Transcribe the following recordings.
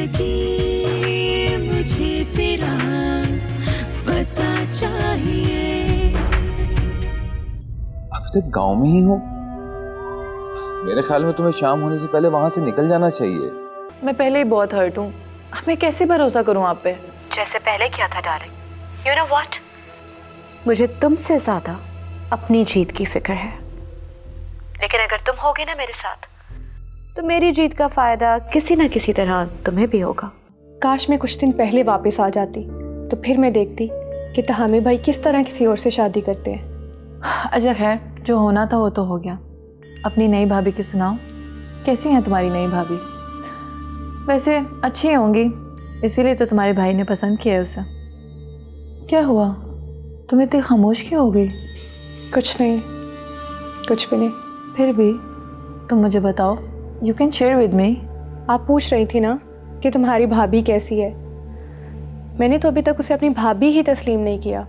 जिंदगी मुझे तेरा पता चाहिए। अभी तक गांव में ही हो? मेरे ख्याल में तुम्हें शाम होने से पहले वहां से निकल जाना चाहिए। मैं पहले ही बहुत हर्ट हूँ, अब मैं कैसे भरोसा करूँ आप पे? जैसे पहले किया था डार्लिंग। यू नो व्हाट, मुझे तुमसे ज्यादा अपनी जीत की फिक्र है। लेकिन अगर तुम होगे ना मेरे साथ, तो मेरी जीत का फायदा किसी ना किसी तरह तुम्हें भी होगा। काश मैं कुछ दिन पहले वापस आ जाती, तो फिर मैं देखती कि तहामी भाई किस तरह किसी और से शादी करते हैं। अच्छा खैर, जो होना था वो तो हो गया। अपनी नई भाभी की सुनाओ, कैसी हैं तुम्हारी नई भाभी? वैसे अच्छी होंगी, इसीलिए तो तुम्हारे भाई ने पसंद किया है उसे। क्या हुआ, तुम इतनी खामोश क्यों हो गई? कुछ नहीं, कुछ भी नहीं। फिर भी तुम मुझे बताओ, you can share with me. आप पूछ रही थी ना कि तुम्हारी भाभी कैसी है। मैंने तो अभी तक उसे अपनी भाभी ही तस्लीम नहीं किया।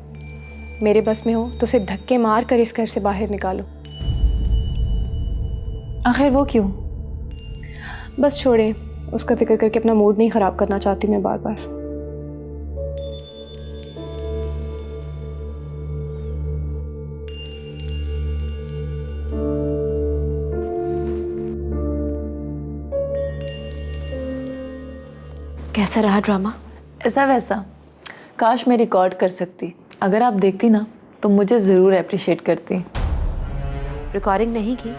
मेरे बस में हो तो उसे धक्के मार कर इस घर से बाहर निकालो। आखिर वो क्यों? बस छोड़े, उसका जिक्र करके अपना मूड नहीं ख़राब करना चाहती मैं बार बार। कैसा रहा ड्रामा? ऐसा वैसा, काश मैं रिकॉर्ड कर सकती। अगर आप देखती ना तो मुझे ज़रूर अप्रिशिएट करती। रिकॉर्डिंग नहीं की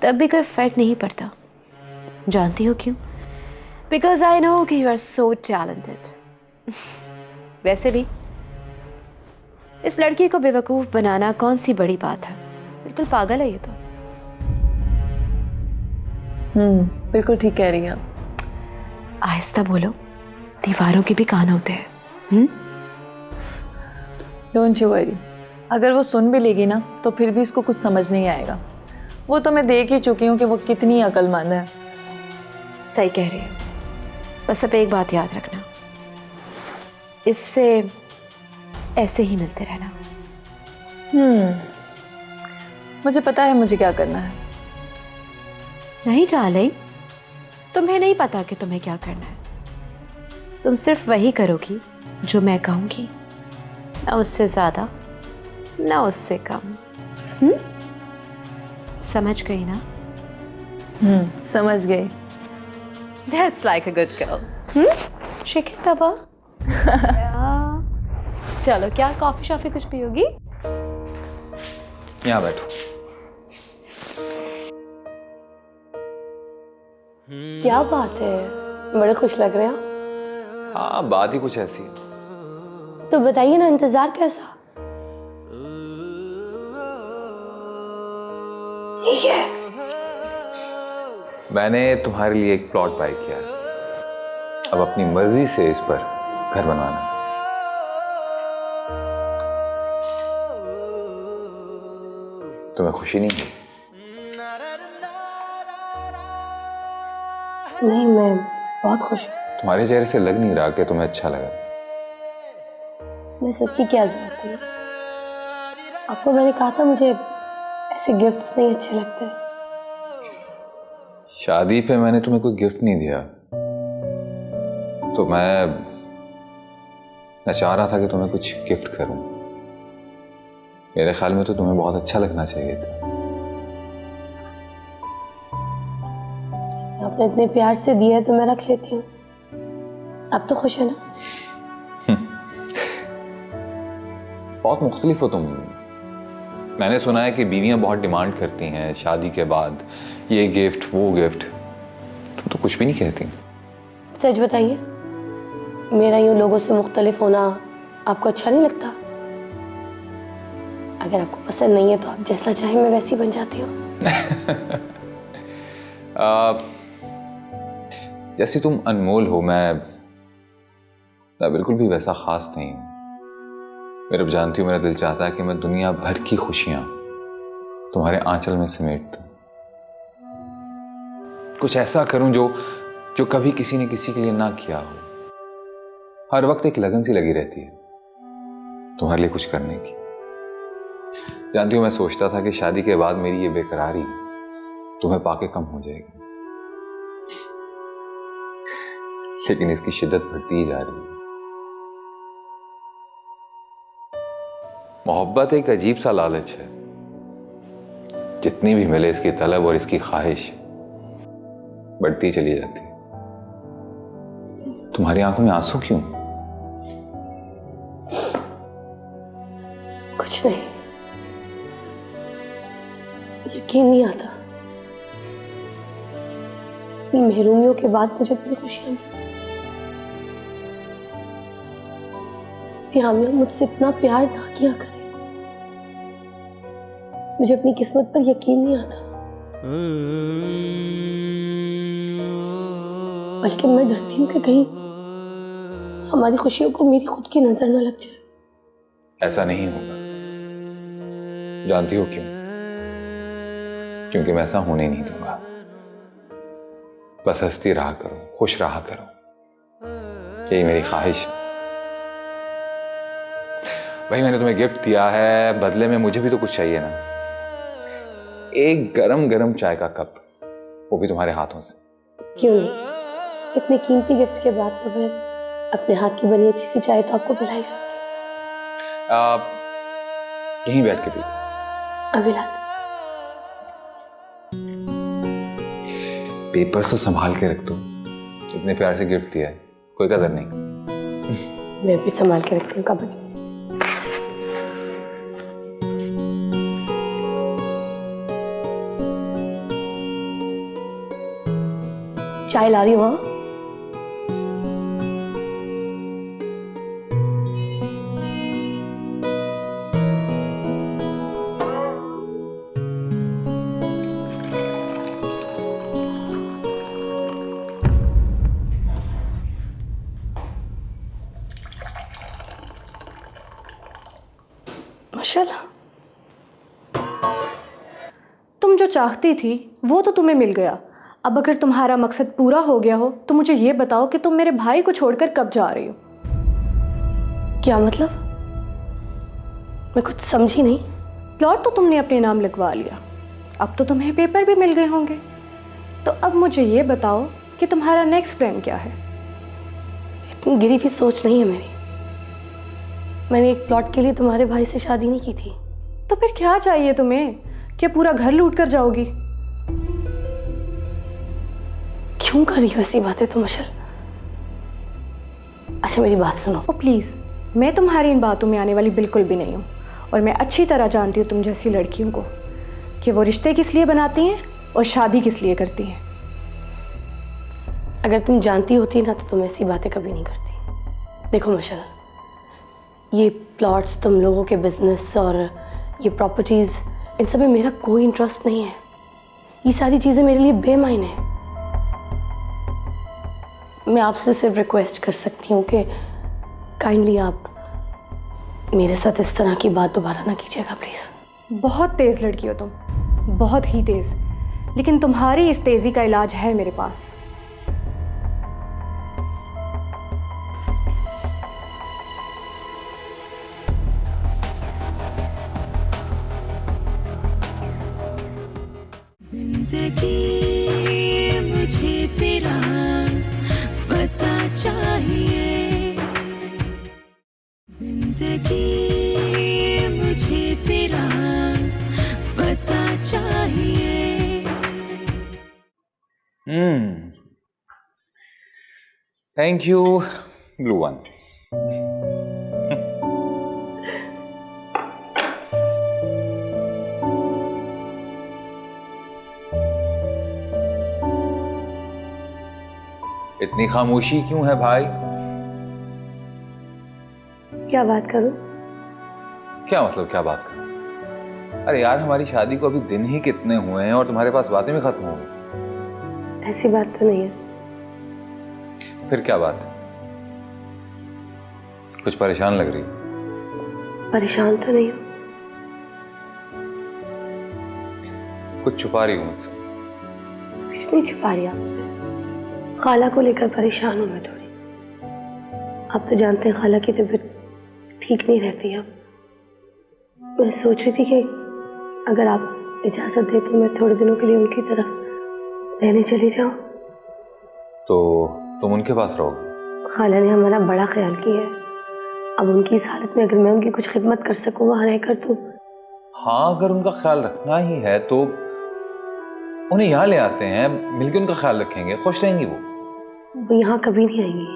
तब भी कोई फर्क नहीं पड़ता। जानती हो क्यों? बिकॉज आई नो कि यू आर सो टैलेंटेड। वैसे भी इस लड़की को बेवकूफ़ बनाना कौन सी बड़ी बात है, बिल्कुल पागल है ये तो। बिल्कुल ठीक कह रही हैं आप। आहिस्ता बोलो, दीवारों के भी कान होते हैं। डोंट यू वरी, अगर वो सुन भी लेगी ना तो फिर भी उसको कुछ समझ नहीं आएगा। वो तो मैं देख ही चुकी हूँ कि वो कितनी अक्लमंद है। सही कह रही है। बस अब एक बात याद रखना, इससे ऐसे ही मिलते रहना। मुझे पता है मुझे क्या करना है। नहीं डार्लिंग, तुम्हें नहीं पता कि तुम्हें क्या करना है। तुम सिर्फ वही करोगी जो मैं कहूँगी, ना उससे ज़्यादा ना उससे कम। समझ गई ना? समझ गई। That's like a good girl. शिखी बाबा। चलो, क्या कॉफी शॉफी कुछ पियोगी? यहाँ बैठो। क्या बात है, बड़े खुश लग रहे हैं। हाँ, बात ही कुछ ऐसी है। तो बताइए ना, इंतजार कैसा? ठीक है। मैंने तुम्हारे लिए एक प्लॉट बाय किया है। अब अपनी मर्जी से इस पर घर बनवाना है। तुम्हें खुशी नहीं है? नहीं, मैं बहुत खुश हूँ। तुम्हारे चेहरे से लग नहीं रहा कि तुम्हें अच्छा लगा। वैसे इसकी क्या जरूरत है? आपको मैंने कहा था मुझे ऐसे गिफ्ट्स नहीं अच्छे लगते। शादी पे मैंने तुम्हें कोई गिफ्ट नहीं दिया, तो मैं चाह रहा था कि तुम्हें कुछ गिफ्ट करूं। मेरे ख्याल में तो तुम्हें बहुत अच्छा लगना चाहिए था। आपने इतने प्यार से दिया है तो मैं रख लेती हूँ। अब तो खुश है ना? बहुत मुख्तलिफ हो तुम। मैंने सुना है कि बीवियां बहुत डिमांड करती हैं शादी के बाद, ये गिफ्ट वो गिफ्ट। तुम तो कुछ भी नहीं कहती। सच बताइए, मेरा यूं लोगों से मुख्तलिफ होना आपको अच्छा नहीं लगता? अगर आपको पसंद नहीं है तो आप जैसा चाहें मैं वैसी बन जाती हूँ। जैसी तुम अनमोल हो, मैं बिल्कुल भी वैसा खास नहीं हूं। मेरे जानती हो, मेरा दिल चाहता है कि मैं दुनिया भर की खुशियां तुम्हारे आंचल में समेट दूं। कुछ ऐसा करूं जो कभी किसी ने किसी के लिए ना किया हो। हर वक्त एक लगन सी लगी रहती है तुम्हारे लिए कुछ करने की। जानती हो, मैं सोचता था कि शादी के बाद मेरी ये बेकरारी तुम्हें पाके कम हो जाएगी, लेकिन इसकी शिद्दत बढ़ती ही जा रही है। मोहब्बत एक अजीब सा लालच है, जितनी भी मिले इसकी तलब और इसकी ख्वाहिश बढ़ती चली जाती है। तुम्हारी आंखों में आंसू क्यों? कुछ नहीं, यकीन नहीं आता इन महरूमियों के बाद मुझे इतनी खुशियां मिली। हामिया मुझसे इतना प्यार ना किया करे, मुझे अपनी किस्मत पर यकीन नहीं आता, बल्कि मैं डरती हूँ कि कहीं हमारी खुशियों को मेरी खुद की नजर न लग जाए। ऐसा नहीं होगा। जानती हो क्यों? क्योंकि मैं ऐसा होने नहीं दूंगा। बस हंसती रहा करो, खुश रहा करो, यही मेरी ख्वाहिश है। भाई मैंने तुम्हें गिफ्ट दिया है, बदले में मुझे भी तो कुछ चाहिए ना। एक गरम गरम चाय का कप, वो भी तुम्हारे हाथों से। क्यों नहीं, इतने कीमती गिफ्ट के बाद तो मैं अपने हाथ की बनी अच्छी सी चाय तो आपको पिला ही सकती। आप यहीं बैठ के पी। अभी ला। पेपर्स तो संभाल के रख दो, इतने प्यार से गिफ्ट दिया है, कोई कदर नहीं। मैं भी संभाल के रखती हूँ कभी। चाय ला रही हूँ। हाँ, माशाल्लाह। तुम जो चाहती थी वो तो तुम्हें मिल गया। अब अगर तुम्हारा मकसद पूरा हो गया हो तो मुझे ये बताओ कि तुम मेरे भाई को छोड़कर कब जा रही हो? क्या मतलब? मैं कुछ समझी नहीं। प्लॉट तो तुमने अपने नाम लिखवा लिया, अब तो तुम्हें पेपर भी मिल गए होंगे। तो अब मुझे ये बताओ कि तुम्हारा नेक्स्ट प्लान क्या है? इतनी गिरी हुई सोच नहीं है मेरी। मैंने एक प्लॉट के लिए तुम्हारे भाई से शादी नहीं की थी। तो फिर क्या चाहिए तुम्हें? क्या पूरा घर लूट कर जाओगी? क्यों कर रही हो ऐसी बातें तुम अशल? अच्छा मेरी बात सुनो। ओ प्लीज़, मैं तुम्हारी इन बातों में आने वाली बिल्कुल भी नहीं हूँ। और मैं अच्छी तरह जानती हूँ तुम जैसी लड़कियों को, कि वो रिश्ते किस लिए बनाती हैं और शादी किस लिए करती हैं। अगर तुम जानती होती ना तो तुम ऐसी बातें कभी नहीं करती। देखो मशल, ये प्लॉट्स, तुम लोगों के बिजनेस और ये प्रॉपर्टीज़, इन सब में मेरा कोई इंटरेस्ट नहीं है। ये सारी चीज़ें मेरे लिए बेमायने हैं। मैं आपसे सिर्फ रिक्वेस्ट कर सकती हूँ कि काइंडली आप मेरे साथ इस तरह की बात दोबारा ना कीजिएगा प्लीज़। बहुत तेज़ लड़की हो तुम, बहुत ही तेज़। लेकिन तुम्हारी इस तेज़ी का इलाज है मेरे पास। जिंदगी मुझे तेरा पता चाहिए, जिंदगी मुझे तेरा पता चाहिए। Thank you blue one. इतनी खामोशी क्यों है भाई? क्या बात करूं? क्या मतलब क्या बात करूं? अरे यार, हमारी शादी को अभी दिन ही कितने हुए हैं और तुम्हारे पास बातें भी खत्म हो गई। ऐसी बात तो नहीं है। फिर क्या बात है? कुछ परेशान लग रही? परेशान तो नहीं हूं। कुछ छुपा रही हूं मुझसे? कुछ नहीं छुपा रही आपसे। खाला को लेकर परेशान हूं मैं थोड़ी। आप तो जानते हैं खाला की तबीयत ठीक नहीं रहती है। मैं सोच रही थी कि अगर आप इजाज़त दें तो मैं थोड़े दिनों के लिए उनकी तरफ रहने चली जाऊं। तो तुम उनके पास रहोगे? खाला ने हमारा बड़ा ख्याल किया है। अब उनकी इस हालत में अगर मैं उनकी कुछ खिदमत कर सकूं वहां रहकर तो। हाँ, अगर उनका ख्याल रखना ही है तो उन्हें यहाँ ले आते हैं, मिलकर उनका ख्याल रखेंगे, खुश रहेंगी वो यहाँ कभी नहीं आएंगी।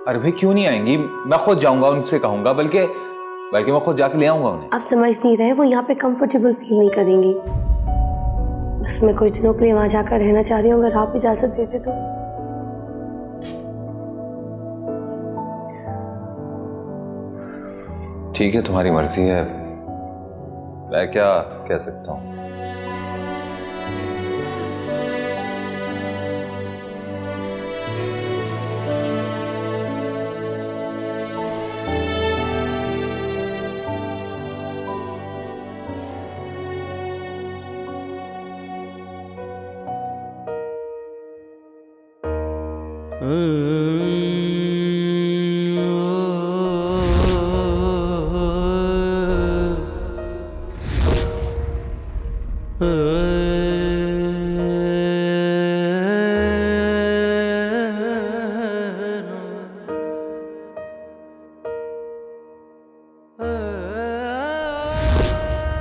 अरे भाई क्यों नहीं आएंगी? मैं खुद जाऊंगा, उनसे कहूंगा, बल्कि मैं खुद जाके ले आऊंगा उन्हें। आप समझ नहीं रहे, वो यहाँ पे कंफर्टेबल फील नहीं करेंगी। बस मैं कुछ दिनों के लिए वहां जाकर रहना चाह रही हूँ, अगर आप इजाजत देते तो। ठीक है, तुम्हारी मर्जी है, मैं क्या कह सकता हूँ।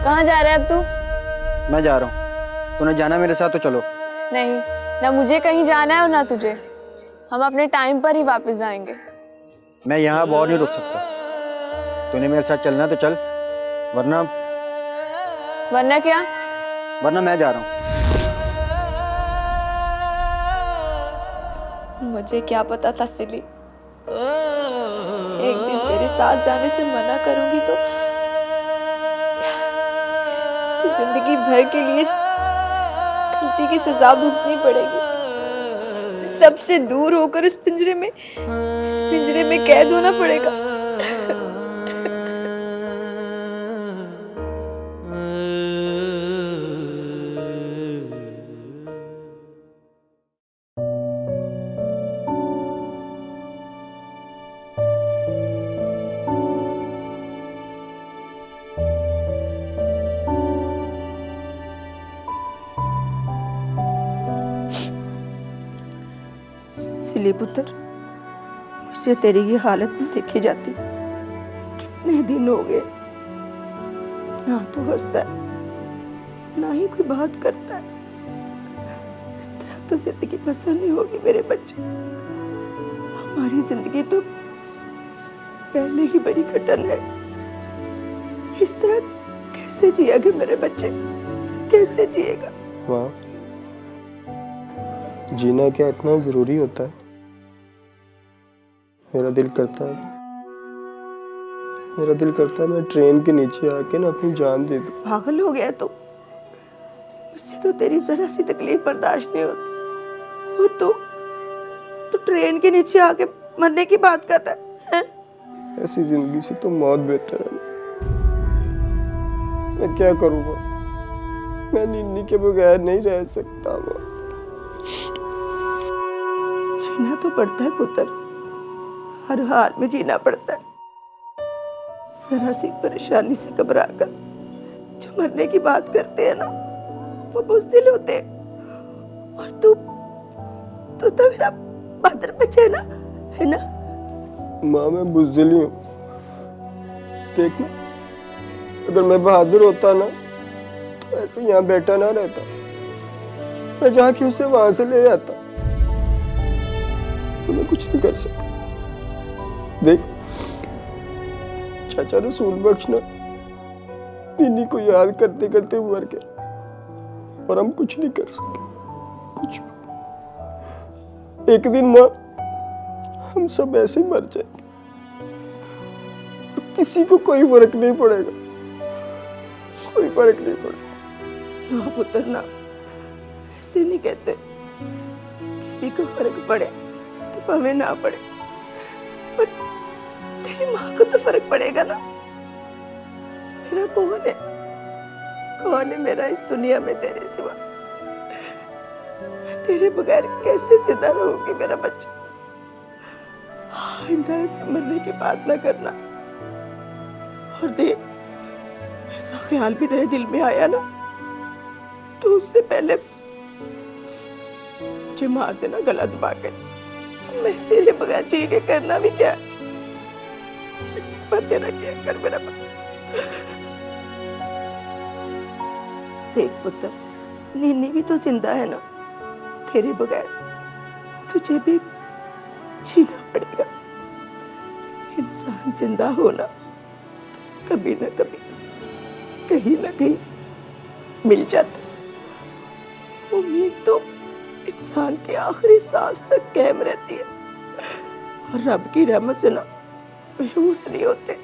कहाँ जा रहा है अब तू? मैं जा रहा हूँ, तूने जाना मेरे साथ तो चलो। नहीं, ना मुझे कहीं जाना है और ना तुझे। हम अपने टाइम पर ही वापस जाएंगे। मैं यहाँ अब और नहीं रुक सकता, तूने मेरे साथ चलना तो चल, वरना वरना क्या? वरना मैं जा रहा हूँ। मुझे क्या पता था सिली, एक दिन तेरे साथ जाने से मना करूंगी तो जिंदगी भर के लिए इस गलती की सजा भुगतनी पड़ेगी। सबसे दूर होकर इस पिंजरे में कैद होना पड़ेगा। सिली पुत्र, मुझसे तेरी ये हालत में देखी जाती। कितने दिन हो गए, ना तो हंसता है ना ही कोई बात करता है। इस तरह तो जिंदगी पसंद नहीं होगी मेरे बच्चे। हमारी जिंदगी तो पहले ही बड़ी कठिन है। इस तरह कैसे जिएगा मेरे बच्चे, कैसे जिएगा? माँ, जीना क्या इतना जरूरी होता है? मेरा दिल करता है मैं ट्रेन के नीचे आके ना अपनी जान दे दूं। पागल हो गया तो? मुझसे तो तेरी जरा सी तकलीफ बर्दाश्त नहीं होती, और तू ट्रेन के नीचे आके मरने की बात कर रहा है? ऐसी जिंदगी से तो मौत बेहतर है। मैं क्या करूँगा? मैं निन्नी के बगैर नहीं रह सकता। माँ, जीना तो पड़ता है पुत्र, हर हाल में जीना पड़ता है। जरा सी परेशानी से घबराकर जो मरने की बात करते हैं ना, वो बुज़दिल होते हैं। और तू तो मेरा बहादुर बच्चा है ना? माँ, मैं बुज़दिल ही हूँ। देखना, अगर मैं बहादुर होता ना तो ऐसे यहाँ बैठा ना रहता, मैं जाके उसे वहां से ले आता। तो मैं कुछ नहीं कर सका। देख, चाचा रसूल बख्श ना निन्नी को याद करते करते मर गया, और हम कुछ नहीं कर सके, कुछ भी। एक दिन माँ, हम सब ऐसे ही मर जाएंगे, किसी को कोई फर्क नहीं पड़ेगा, कोई फर्क नहीं पड़ेगा। ना पुत्र ना, ऐसे नहीं कहते। किसी को फर्क पड़े तो भावे ना पड़े, पर तेरी माँ को तो फर्क पड़ेगा ना। मेरा कौन है मेरा इस दुनिया में तेरे सिवा? मैं तेरे बगैर कैसे जिंदा रहूंगी मेरा बच्चा? आइंदा ऐसे मरने की बात ना करना। और देख, ऐसा ख्याल भी तेरे दिल में आया ना, तो उससे पहले मुझे मार देना गला दबा के, मैं तेरे बगैर जी के करना भी क्या? इस पर तेरा क्या कर मेरा देख पुत्र, नीनी भी तो जिंदा है ना, तेरे बगैर तुझे भी जीना पड़ेगा। इंसान जिंदा होना तो कभी ना कभी कहीं ना कहीं मिल जाता। उम्मीद तो इंसान की आखिरी सांस तक कायम रहती है, और रब की रहमत से ना बेहोश नहीं होते।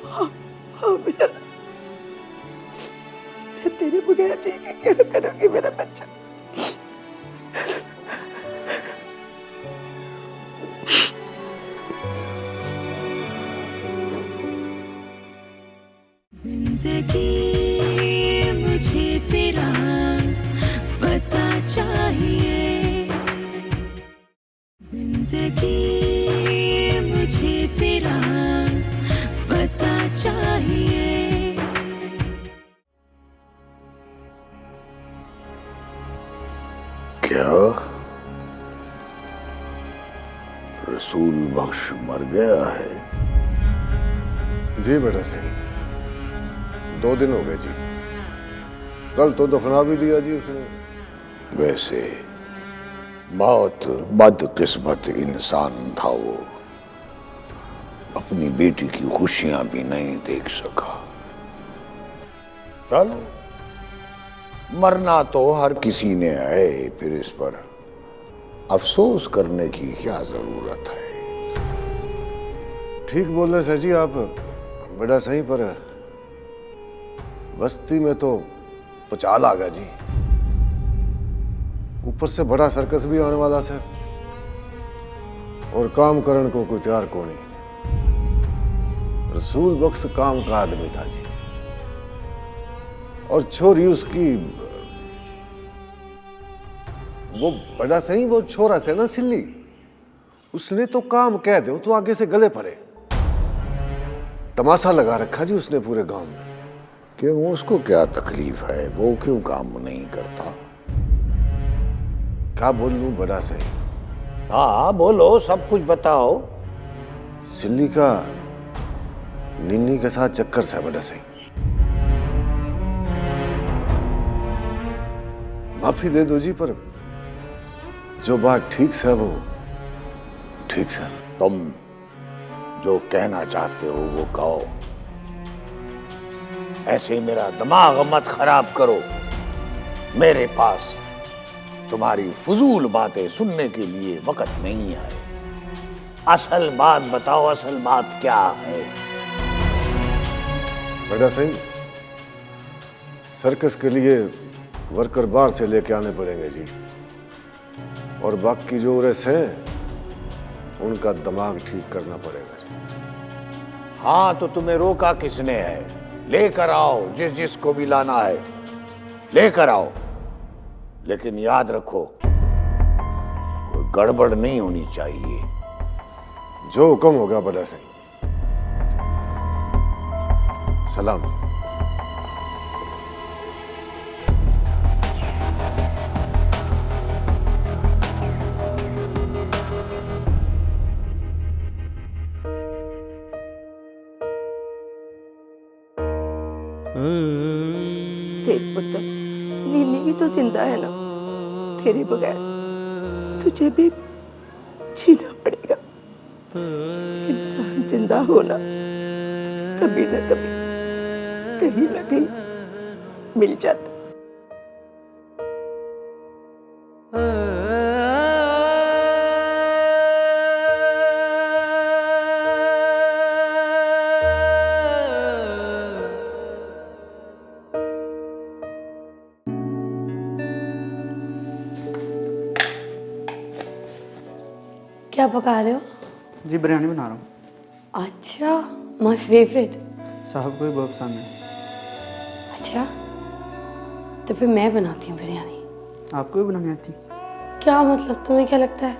हाँ, हाँ मेरा मैं तेरे बगैर जी के क्या करूंगी मेरा बच्चा। जिंदगी मुझे तेरा पता चाहिए, जिंदगी मुझे तेरा पता चाहिए। क्या रसूल बख्श मर गया है? जी बेटा सही, 2 दिन हो गए जी। कल तो दफना भी दिया जी उसने। वैसे बहुत बदकिस्मत इंसान था वो, अपनी बेटी की खुशियां भी नहीं देख सका। चलो, मरना तो हर किसी ने है, फिर इस पर अफसोस करने की क्या जरूरत है? ठीक बोल रहे सर जी आप बेटा सही, पर बस्ती में तो पुचाल आ गया जी। ऊपर से बड़ा सर्कस भी आने वाला से, और काम करने को कोई तैयार को नहीं। रसूल बख्श काम का आदमी था जी, और छोरी उसकी वो बड़ा सही, वो छोरा से ना सिल्ली, उसने तो काम कह दो तो आगे से गले पड़े। तमाशा लगा रखा जी उसने पूरे गांव में। क्यों, उसको क्या तकलीफ है? वो क्यों काम नहीं करता? क्या बोल लूं बड़ा सही? हाँ बोलो, सब कुछ बताओ। सिल्ली का निन्नी के साथ चक्कर से बड़ा सही। माफी दे दो जी, पर जो बात ठीक से है वो ठीक से। तुम जो कहना चाहते हो वो कहो, ऐसे मेरा दिमाग मत खराब करो। मेरे पास तुम्हारी फजूल बातें सुनने के लिए वक्त नहीं है। असल बात बताओ, असल बात क्या है? बेटा सिंह, सर्कस के लिए वर्कर बाहर से लेके आने पड़ेंगे जी, और बाकी जो रेस हैं उनका दिमाग ठीक करना पड़ेगा जी। हाँ, तो तुम्हें रोका किसने है? लेकर आओ, जिस जिसको भी लाना है लेकर आओ, लेकिन याद रखो कोई गड़बड़ नहीं होनी चाहिए। जो हुक्म होगा बड़ा सिंह। सलाम। देख पुत्र, नीनी भी तो जिंदा है ना, तेरे बगैर तुझे भी जीना पड़ेगा। इंसान जिंदा होना तो कभी ना कभी कहीं ना कहीं मिल जाता। क्या पका रहे हो? जी बिरयानी बना रहा हूँ। अच्छा, माय फेवरेट। साहब को भी बहुत पसंद है। अच्छा, तो फिर मैं बनाती हूँ बिरयानी। आपको भी बनानी आती? क्या मतलब, तुम्हें क्या लगता है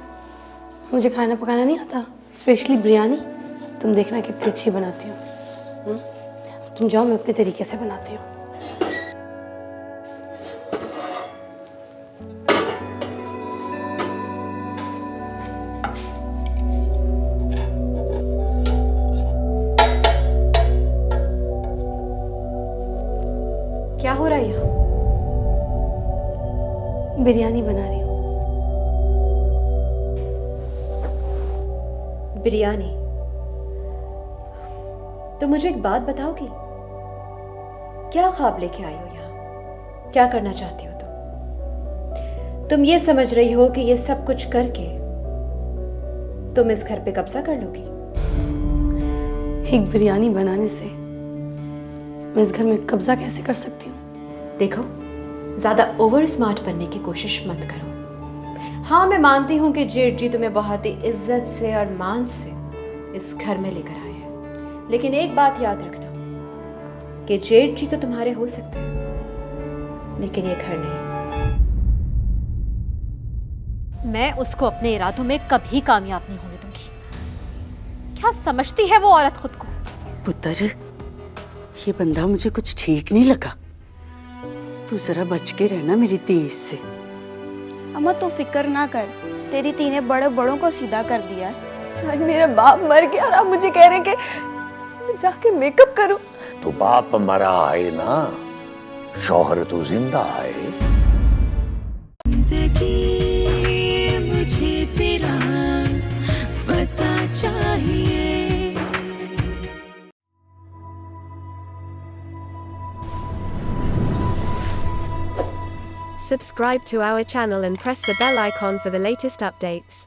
मुझे खाना पकाना नहीं आता? स्पेशली बिरयानी तुम देखना कितनी अच्छी बनाती हूँ। तुम जाओ, मैं अपने तरीके से बनाती हूँ। है यहाँ? बिरयानी बना रही हूँ। बिरयानी? तो मुझे एक बात बताओगी, क्या ख्वाब लेके आई हो यहाँ? क्या करना चाहती हो तुम ये समझ रही हो कि ये सब कुछ करके तुम इस घर पे कब्जा कर लोगी? एक बिरयानी बनाने से मैं इस घर में कब्जा कैसे कर सकती हूँ? देखो, ज्यादा ओवर स्मार्ट बनने की कोशिश मत करो। हाँ, मैं मानती हूँ कि जेठ जी तुम्हें बहुत ही इज्जत से और मान से इस घर में लेकर आए हैं, लेकिन एक बात याद रखना कि जेठ जी तो तुम्हारे हो सकते हैं, लेकिन ये घर नहीं। मैं उसको अपने इरादों में कभी कामयाब नहीं होने दूंगी। क्या समझती है वो औरत खुद को? पुत्र, ये बंदा मुझे कुछ ठीक नहीं लगा। तू जरा बच के रहना मेरी तेज से। अम्मा तू फिक्र ना कर, तेरी ती ने बड़े बड़ों को सीधा कर दिया है। साई मेरा बाप मर गया और आप मुझे कह रहे हैं कि मैं जाके मेकअप करूं। तो बाप मरा है ना, शौहर तो जिंदा है। जिंदगी मुझे तेरा पता चाहिए। Subscribe to our channel and press the bell icon for the latest updates.